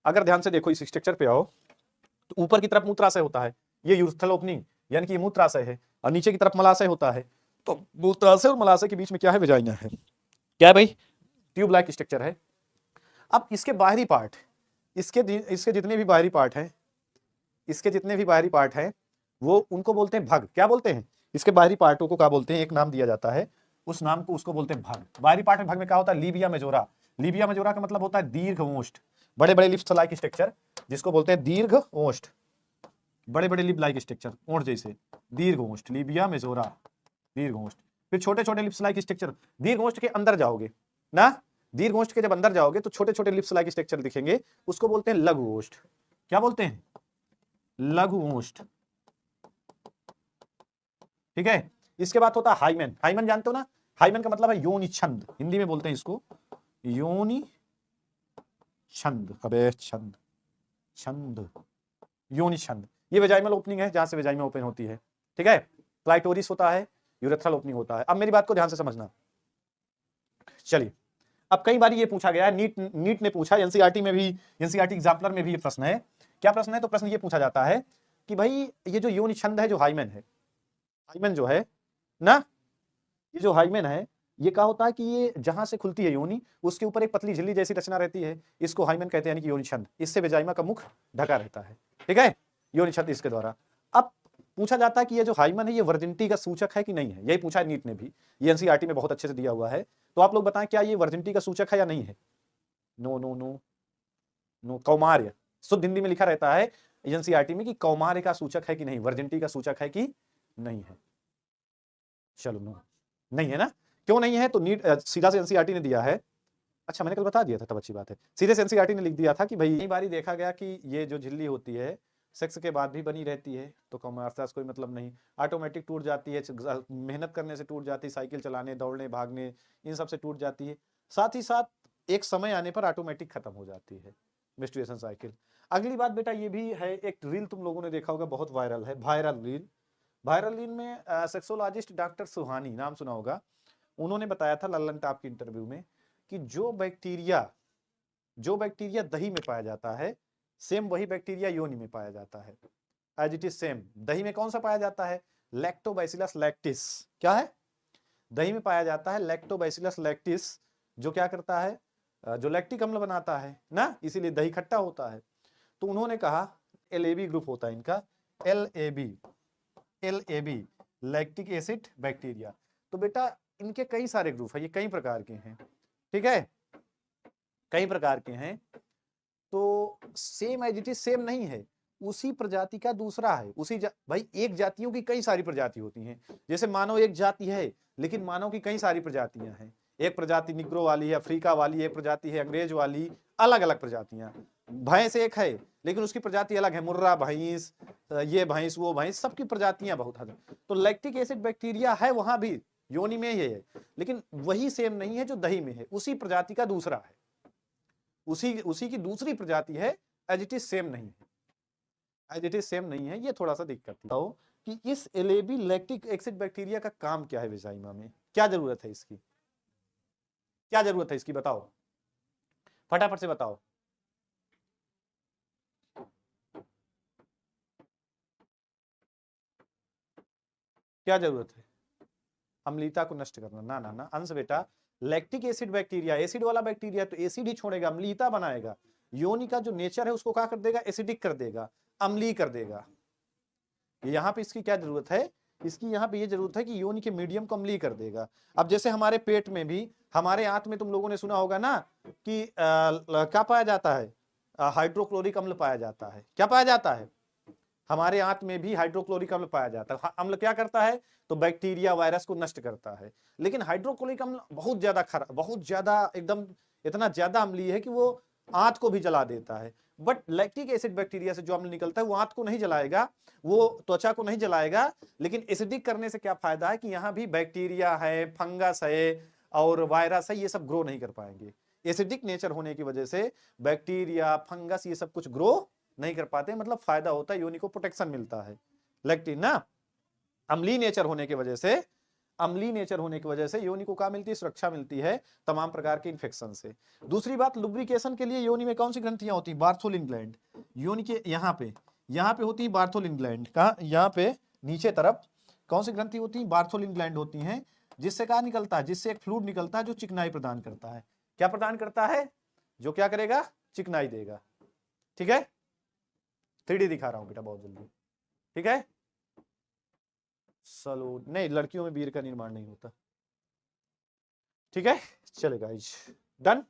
अगर ध्यान से देखो इस स्ट्रक्चर पे आओ तो ऊपर की तरफ मूत्राशय होता है, ये यूस्थल ओपनिंग यानी कि ये मूत्राशय है, और नीचे की तरफ मलाशय होता है। तो मूत्राशय और मलाशय के बीच में क्या है? वेजाइना है। क्या है भाई? ट्यूब लाइक स्ट्रक्चर है। अब इसके बाहरी पार्ट, इसके जितने भी बाहरी पार्ट हैं, इसके जितने भी बाहरी पार्ट हैं वो उनको बोलते हैं भग। क्या बोलते हैं? इसके बाहरी पार्टों को क्या बोलते हैं? एक नाम दिया जाता है, उस नाम को उसको बोलते हैं भग। बाहरी पार्ट में भग में क्या होता है? Libya majora. लीबिया मेजोरा का मतलब होता है दीर्घ ओष्ठ, बड़े बड़े लिप्स लाइक स्ट्रक्चर जिसको बोलते हैं दीर्घ ओष्ठ, बड़े बड़े लिप लाइक स्ट्रक्चर, ओंठ जैसे, दीर्घ ओष्ठ, लीबिया मेजोरा, दीर्घ ओष्ठ। फिर छोटे छोटे लिप्स लाइक स्ट्रक्चर, दीर्घ ओष्ठ के अंदर जाओगे ना, दीर्घ ओष्ठ के जब अंदर जाओगे तो छोटे छोटे लिप्स लाइक स्ट्रक्चर दिखेंगे, उसको बोलते हैं लघु ओष्ठ। क्या बोलते हैं? लघु ओष्ठ। ठीक है। इसके बाद होता है हाइमेन। हाइमेन जानते हो ना? हाइमेन का मतलब है योनि छंद, हिंदी में बोलते हैं इसको योनि छंद। अबे छंद, छंद, योनि छंद। ये वेजाइनल ओपनिंग है जहां से वेजाइना ओपन होती है। ठीक है। क्लाइटोरिस होता है, यूरेथ्रल ओपनिंग होता है। अब मेरी बात को ध्यान से समझना। चलिए, अब कई बार ये पूछा गया है, नीट ने पूछा, एनसीईआरटी में भी, एनसीईआरटी एग्जाम्पलर में भी ये प्रश्न है। क्या प्रश्न है? तो प्रश्न ये पूछा जाता है कि भाई ये जो योनि छंद है, जो हाइमेन है, हाइमेन जो है ना, ये जो हाइमेन है ये क्या होता है कि ये जहां से खुलती है योनि, उसके ऊपर एक पतली झिल्ली जैसी रचना रहती है, इसको हाइमेन कहते हैं, यानी कि योनि छंद। इससे वेजाइमा का मुख ढका रहता है। ठीक है, योनि छंद इसके द्वारा। अब पूछा जाता है कि ये जो हाइमेन है ये वर्जिनिटी का सूचक है कि नहीं है? यही पूछा है नीट ने भी, ये एनसीईआरटी में बहुत अच्छे से दिया हुआ है। तो आप लोग बताएं क्या ये वर्जिनिटी का सूचक है या नहीं है? नो नो नो नो, कौमार्य। शुद्ध हिंदी में लिखा रहता है एनसीईआरटी में कि कौमार्य का सूचक है कि नहीं, वर्जिनिटी का सूचक है कि नहीं है। चलो नो, नहीं है ना? क्यों नहीं है? तो नीट सीधा से एनसीईआरटी ने दिया है। अच्छा, मैंने कल बता दिया था, तब अच्छी बात है। सीधे से एनसीईआरटी ने लिख दिया था कि भाई कई बारी देखा गया कि ये जो झिल्ली होती है सेक्स के बाद भी बनी रहती है, तो कौमार्यता से कोई मतलब नहीं, ऑटोमेटिक टूट जाती है, मेहनत करने से टूट जाती है, साइकिल चलाने, दौड़ने, भागने, इन सब से टूट जाती है। साथ ही साथ एक समय आने पर ऑटोमेटिक खत्म हो जाती है मेंस्ट्रुएशन साइकिल। अगली बात बेटा ये भी है, एक रील तुम लोगों ने देखा होगा, बहुत वायरल है, वायरल रील। वायरल रील में सेक्सोलॉजिस्ट डॉक्टर सुहानी, नाम सुना होगा, उन्होंने बताया था लल्लन टॉप की इंटरव्यू में कि जो बैक्टीरिया दही में पाया जाता है, सेम वही बैक्टीरिया योनि में पाया जाता है, एज इट इज सेम। दही में कौन सा पाया जाता है? Lactobacillus lactis. क्या है? दही में पाया जाता है लैक्टोबैसिलस लैक्टिस, जो क्या करता है? जो लैक्टिक अम्ल बनाता है ना, इसीलिए दही खट्टा होता है। तो उन्होंने कहा LAB ग्रुप होता है इनका, LAB लैक्टिक एसिड बैक्टीरिया। तो बेटा इनके कई सारे ग्रुप है, ये कई प्रकार के हैं। ठीक है, कई प्रकार के हैं। तो same as it is same नहीं है, उसी प्रजाति का दूसरा है, भाई एक जातियों की कई सारी प्रजाति होती हैं। जैसे मानव एक जाति है, लेकिन मानव की कई सारी प्रजातियां हैं। एक प्रजाति निग्रो वाली है, अफ्रीका वाली, एक प्रजाति है अंग्रेज वाली, अलग अलग प्रजातियां। भैंस एक है लेकिन उसकी प्रजाति अलग है, मुर्रा भैंस, ये भैंस, वो भैंस, सबकी प्रजातियां बहुत है। तो लैक्टिक एसिड बैक्टीरिया है वहां भी, योनि में ही है, लेकिन वही सेम नहीं है जो दही में है, उसी प्रजाति का दूसरा है, उसी की दूसरी प्रजाति है, एज इट इज सेम नहीं है, एज इट इज सेम नहीं है। ये थोड़ा सा दिक्कत है कि इस LAB लैक्टिक एसिड बैक्टीरिया का काम क्या है वेजाइमा में, क्या जरूरत है इसकी, क्या जरूरत है इसकी, बताओ फटाफट से बताओ। क्या जरूरत है? अम्लीयता को नष्ट करना। ना ना ना अंश बेटा, लैक्टिक एसिड बैक्टीरिया एसिड वाला बैक्टीरिया, तो एसिड ही छोड़ेगा, अम्लीयता बनाएगा। योनि का जो नेचर है उसको क्या कर देगा? एसिडिक कर देगा, अम्लीय कर देगा। यहाँ पे इसकी क्या जरूरत है? इसकी यहाँ पे ये जरूरत है कि योनि के मीडियम को अम्लीय कर देगा। अब जैसे हमारे पेट में भी, हमारे आंत में तुम लोगों ने सुना होगा ना कि क्या पाया जाता है? हाइड्रोक्लोरिक अम्ल पाया जाता है। क्या पाया जाता है? हमारे आंत में भी हाइड्रोक्लोरिक अम्ल पाया जाता है। अम्ल क्या करता है? तो बैक्टीरिया वायरस को नष्ट करता है। लेकिन हाइड्रोक्लोरिक अम्ल बहुत ज्यादा खराब, बहुत ज्यादा, एकदम इतना ज्यादा अम्लीय है कि वो आंत को भी जला देता है। बट लैक्टिक एसिड बैक्टीरिया से जो अम्ल निकलता है वो आंत को नहीं जलाएगा, वो त्वचा को नहीं जलाएगा, लेकिन एसिडिक करने से क्या फायदा है कि यहाँ भी बैक्टीरिया है, फंगस है और वायरस है, ये सब ग्रो नहीं कर पाएंगे। एसिडिक नेचर होने की वजह से बैक्टीरिया, फंगस, ये सब कुछ ग्रो नहीं कर पाते, मतलब फायदा होता है, योनि को प्रोटेक्शन मिलता है। लैक्टिन ना, अम्लीय नेचर होने की वजह से अम्लीय नेचर होने की वजह से योनि को क्या मिलती है, सुरक्षा मिलती है तमाम प्रकार के इन्फेक्शन से। दूसरी बात, लुब्रिकेशन के लिए योनि में कौन सी ग्रंथियां होती है, बार्थोलिन ग्लैंड। योनि के यहाँ पे होती है बार्थोलिन ग्लैंड, कहाँ, यहाँ पे नीचे तरफ कौन सी ग्रंथि होती है, बार्थोलिन ग्लैंड होती हैं, जिससे क्या निकलता है, जिससे एक फ्लूइड निकलता है जो चिकनाई प्रदान करता है। क्या प्रदान करता है, जो क्या करेगा, चिकनाई देगा। ठीक है, 3D दिखा रहा हूं बेटा बहुत जल्दी। ठीक है, चलो, नहीं लड़कियों में वीर का निर्माण नहीं होता। ठीक है, चलेगा, डन।